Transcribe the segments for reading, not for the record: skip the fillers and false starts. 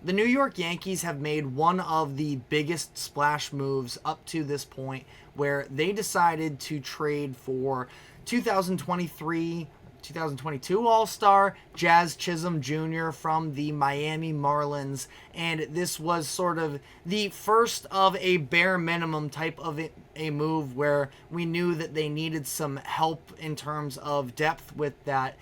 the New York Yankees have made one of the biggest splash moves up to this point, where they decided to trade for 2022 All-Star Jazz Chisholm Jr. from the Miami Marlins, and this was sort of the first of a bare minimum type of a move where we knew that they needed some help in terms of depth with that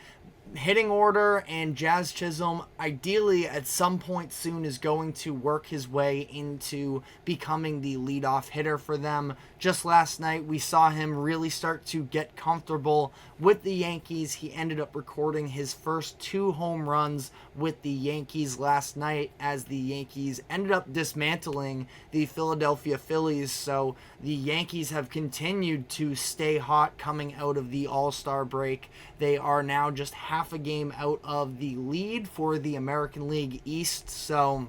hitting order, and Jazz Chisholm ideally at some point soon is going to work his way into becoming the leadoff hitter for them. Just last night we saw him really start to get comfortable with the Yankees. He ended up recording his first 2 home runs with the Yankees last night as the Yankees ended up dismantling the Philadelphia Phillies. So the Yankees have continued to stay hot coming out of the All-Star break. They are now just half a game out of the lead for the American League East. So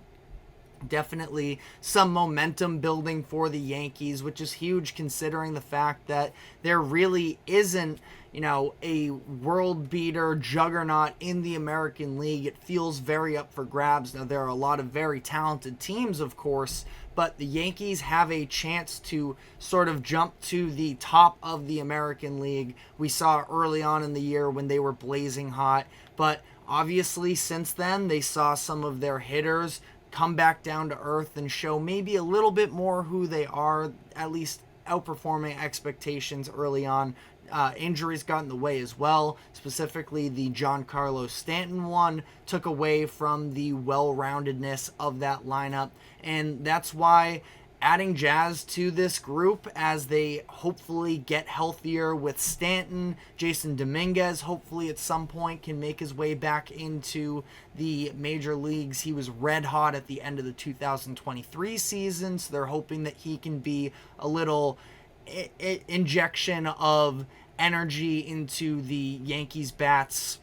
definitely some momentum building for the Yankees, which is huge considering the fact that there really isn't, a world beater juggernaut in the American League. It feels very up for grabs. Now, there are a lot of very talented teams, of course, but the Yankees have a chance to sort of jump to the top of the American League. We saw early on in the year when they were blazing hot, but obviously since then they saw some of their hitters come back down to earth and show maybe a little bit more who they are, at least outperforming expectations early on. Injuries got in the way as well. Specifically, the Giancarlo Stanton one took away from the well-roundedness of that lineup, and that's why adding Jazz to this group as they hopefully get healthier with Stanton, Jason Dominguez hopefully at some point can make his way back into the major leagues. He was red hot at the end of the 2023 season, so they're hoping that he can be a little injection of energy into the Yankees bats.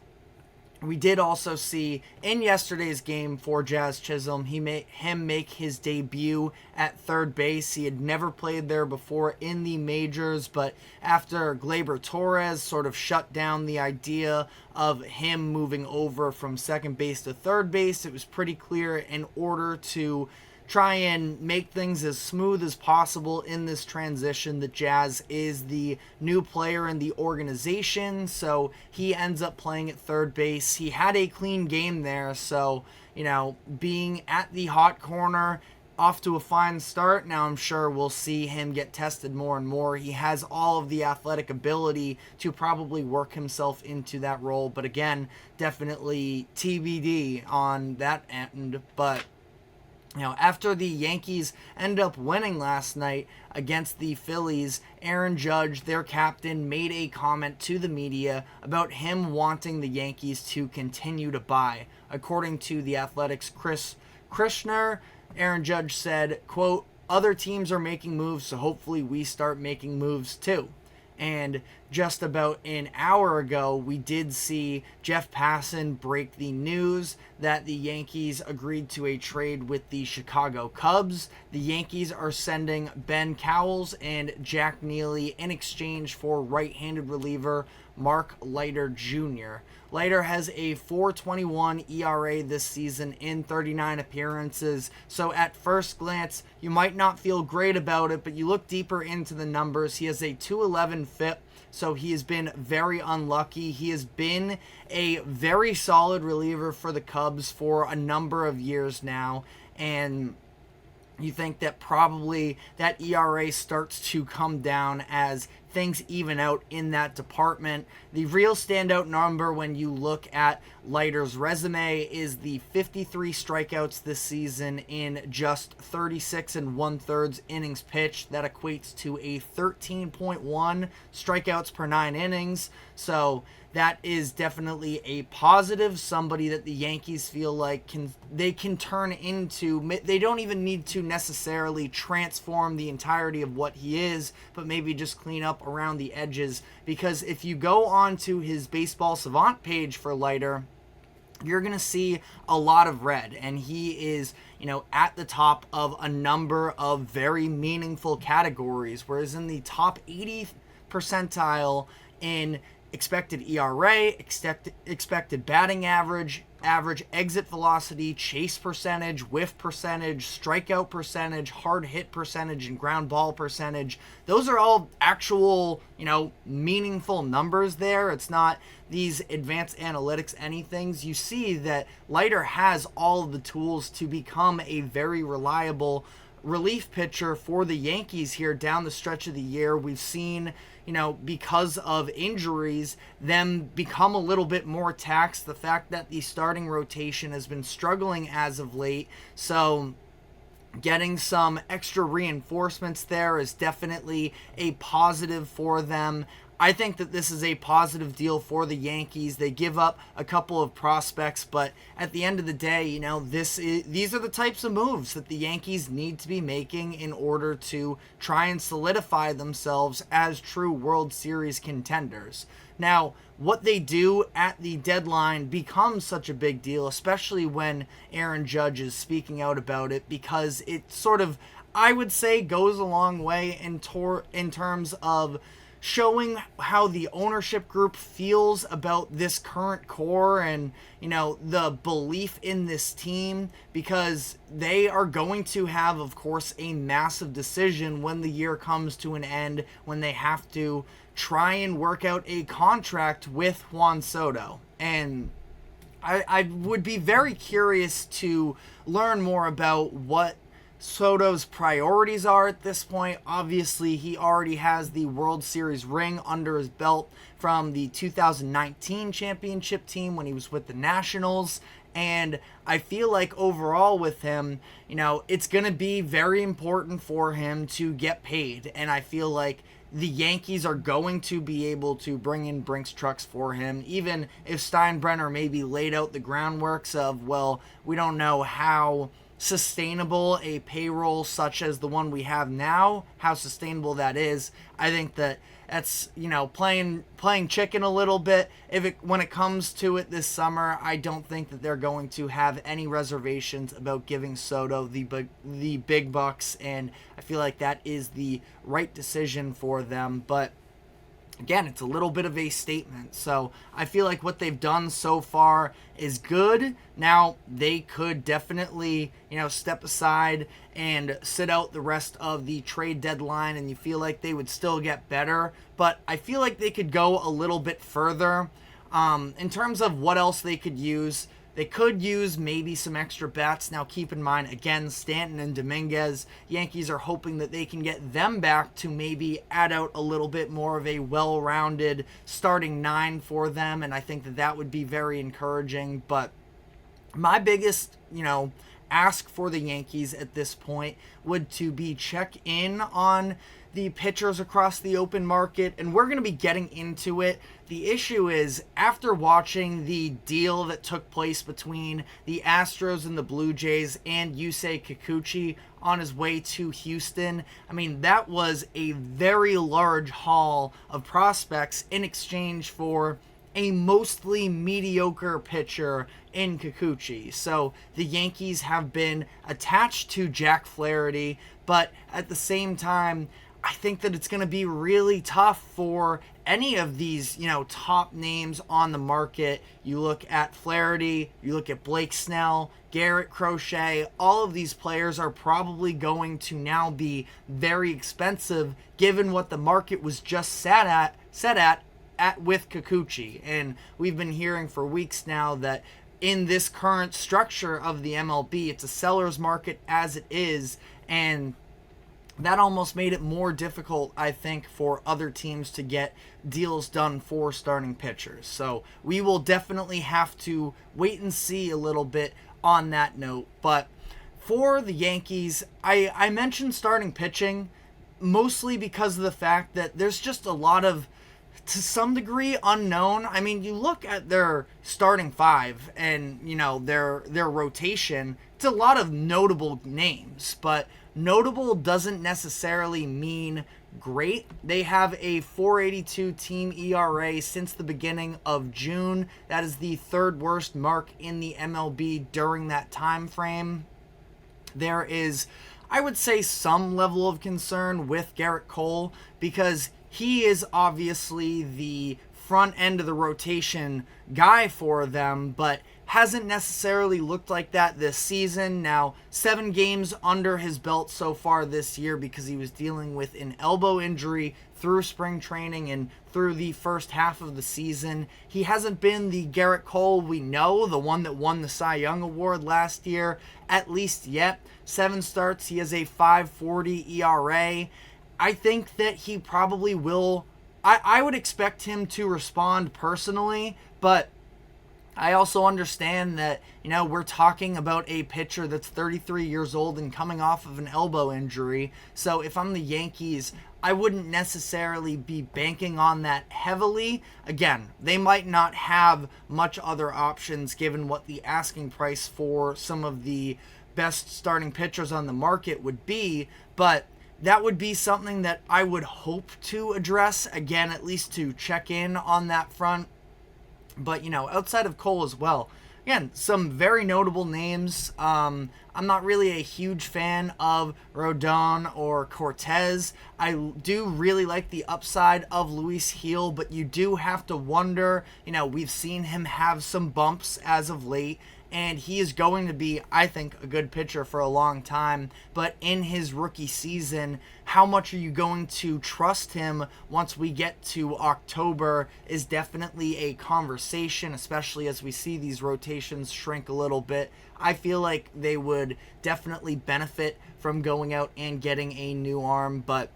We did also see in yesterday's game for Jazz Chisholm, he made him make his debut at third base. He had never played there before in the majors, but after Gleyber Torres sort of shut down the idea of him moving over from second base to third base, it was pretty clear in order to try and make things as smooth as possible in this transition that Jazz is the new player in the organization, so he ends up playing at third base. He had a clean game there, so, being at the hot corner, off to a fine start. Now I'm sure we'll see him get tested more and more. He has all of the athletic ability to probably work himself into that role, but again, definitely TBD on that end. But after the Yankees ended up winning last night against the Phillies, Aaron Judge, their captain, made a comment to the media about him wanting the Yankees to continue to buy. According to The Athletic's Chris Krishner, Aaron Judge said, quote, "Other teams are making moves, so hopefully we start making moves too." And just about an hour ago, we did see Jeff Passan break the news that the Yankees agreed to a trade with the Chicago Cubs. The Yankees are sending Ben Cowles and Jack Neely in exchange for right-handed reliever Mark Leiter Jr. Leiter has a 4.21 ERA this season in 39 appearances, so at first glance, you might not feel great about it, but you look deeper into the numbers, he has a 2.11 FIP, so he has been very unlucky. He has been a very solid reliever for the Cubs for a number of years now, and you think that probably that ERA starts to come down as things even out in that department. The real standout number when you look at Leiter's resume is the 53 strikeouts this season in just 36 1/3 innings pitched. That equates to a 13.1 strikeouts per 9 innings. So that is definitely a positive, somebody that the Yankees feel like they can turn into. They don't even need to necessarily transform the entirety of what he is, but maybe just clean up around the edges, because if you go on to his Baseball Savant page for Leiter, you're going to see a lot of red, and he is, at the top of a number of very meaningful categories, whereas in the top 80th percentile in expected ERA, expected batting average, average exit velocity, chase percentage, whiff percentage, strikeout percentage, hard hit percentage, and ground ball percentage. Those are all actual, meaningful numbers there. It's not these advanced analytics anythings. You see that Leiter has all of the tools to become a very reliable relief pitcher for the Yankees here down the stretch of the year. We've seen, because of injuries, them become a little bit more taxed. The fact that the starting rotation has been struggling as of late. So getting some extra reinforcements there is definitely a positive for them. I think that this is a positive deal for the Yankees. They give up a couple of prospects, but at the end of the day, these are the types of moves that the Yankees need to be making in order to try and solidify themselves as true World Series contenders. Now, what they do at the deadline becomes such a big deal, especially when Aaron Judge is speaking out about it, because it sort of, I would say, goes a long way in terms of showing how the ownership group feels about this current core and, the belief in this team, because they are going to have, of course, a massive decision when the year comes to an end, when they have to try and work out a contract with Juan Soto. And I would be very curious to learn more about what Soto's priorities are at this point. Obviously, he already has the World Series ring under his belt from the 2019 championship team when he was with the Nationals. And I feel like overall with him, it's going to be very important for him to get paid. And I feel like the Yankees are going to be able to bring in Brinks trucks for him, even if Steinbrenner maybe laid out the groundworks of, we don't know how sustainable a payroll such as the one we have now, how sustainable that is. I think that's playing chicken a little bit. When it comes to it this summer, I don't think that they're going to have any reservations about giving Soto the big bucks, and I feel like that is the right decision for them. But again, it's a little bit of a statement. So I feel like what they've done so far is good. Now, they could definitely, step aside and sit out the rest of the trade deadline, and you feel like they would still get better. But I feel like they could go a little bit further in terms of what else they could use. They could use maybe some extra bats. Now, keep in mind, again, Stanton and Dominguez, Yankees are hoping that they can get them back to maybe add out a little bit more of a well-rounded starting nine for them, and I think that would be very encouraging. But my biggest, ask for the Yankees at this point would to be check in on the pitchers across the open market, and we're going to be getting into it. The issue is, after watching the deal that took place between the Astros and the Blue Jays and Yusei Kikuchi on his way to Houston, that was a very large haul of prospects in exchange for a mostly mediocre pitcher in Kikuchi. So the Yankees have been attached to Jack Flaherty, but at the same time, I think that it's going to be really tough for any of these, top names on the market. You look at Flaherty, you look at Blake Snell, Garrett Crochet, all of these players are probably going to now be very expensive given what the market was just set at with Kikuchi. And we've been hearing for weeks now that in this current structure of the MLB, it's a seller's market as it is, and that almost made it more difficult, I think, for other teams to get deals done for starting pitchers. So we will definitely have to wait and see a little bit on that note. But for the Yankees, I mentioned starting pitching mostly because of the fact that there's just a lot of, to some degree, unknown. You look at their starting five and, their rotation, it's a lot of notable names, but notable doesn't necessarily mean great. They have a 4.82 team ERA since the beginning of June. That is the third worst mark in the MLB during that time frame. There is, I would say, some level of concern with Garrett Cole because he is obviously the front end of the rotation guy for them, but hasn't necessarily looked like that this season. Now, 7 games under his belt so far this year because he was dealing with an elbow injury through spring training and through the first half of the season. He hasn't been the Garrett Cole we know, the one that won the Cy Young Award last year, at least yet. 7 starts, he has a 5.40 ERA. I think that he probably will. I would expect him to respond personally, but I also understand that, we're talking about a pitcher that's 33 years old and coming off of an elbow injury. So if I'm the Yankees, I wouldn't necessarily be banking on that heavily. Again, they might not have much other options given what the asking price for some of the best starting pitchers on the market would be, but that would be something that I would hope to address, again, at least to check in on that front. But, outside of Cole as well, again, some very notable names. I'm not really a huge fan of Rodon or Cortez. I do really like the upside of Luis Gil, but you do have to wonder, we've seen him have some bumps as of late, and he is going to be, I think, a good pitcher for a long time. But in his rookie season, how much are you going to trust him once we get to October is definitely a conversation, especially as we see these rotations shrink a little bit. I feel like they would definitely benefit from going out and getting a new arm, but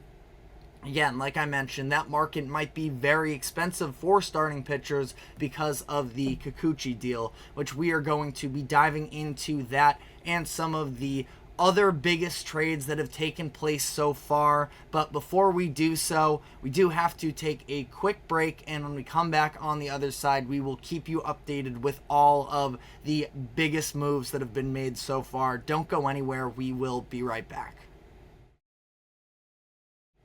again, like I mentioned, that market might be very expensive for starting pitchers because of the Kikuchi deal, which we are going to be diving into that and some of the other biggest trades that have taken place so far. But before we do so, we do have to take a quick break, and when we come back on the other side, we will keep you updated with all of the biggest moves that have been made so far. Don't go anywhere. We will be right back.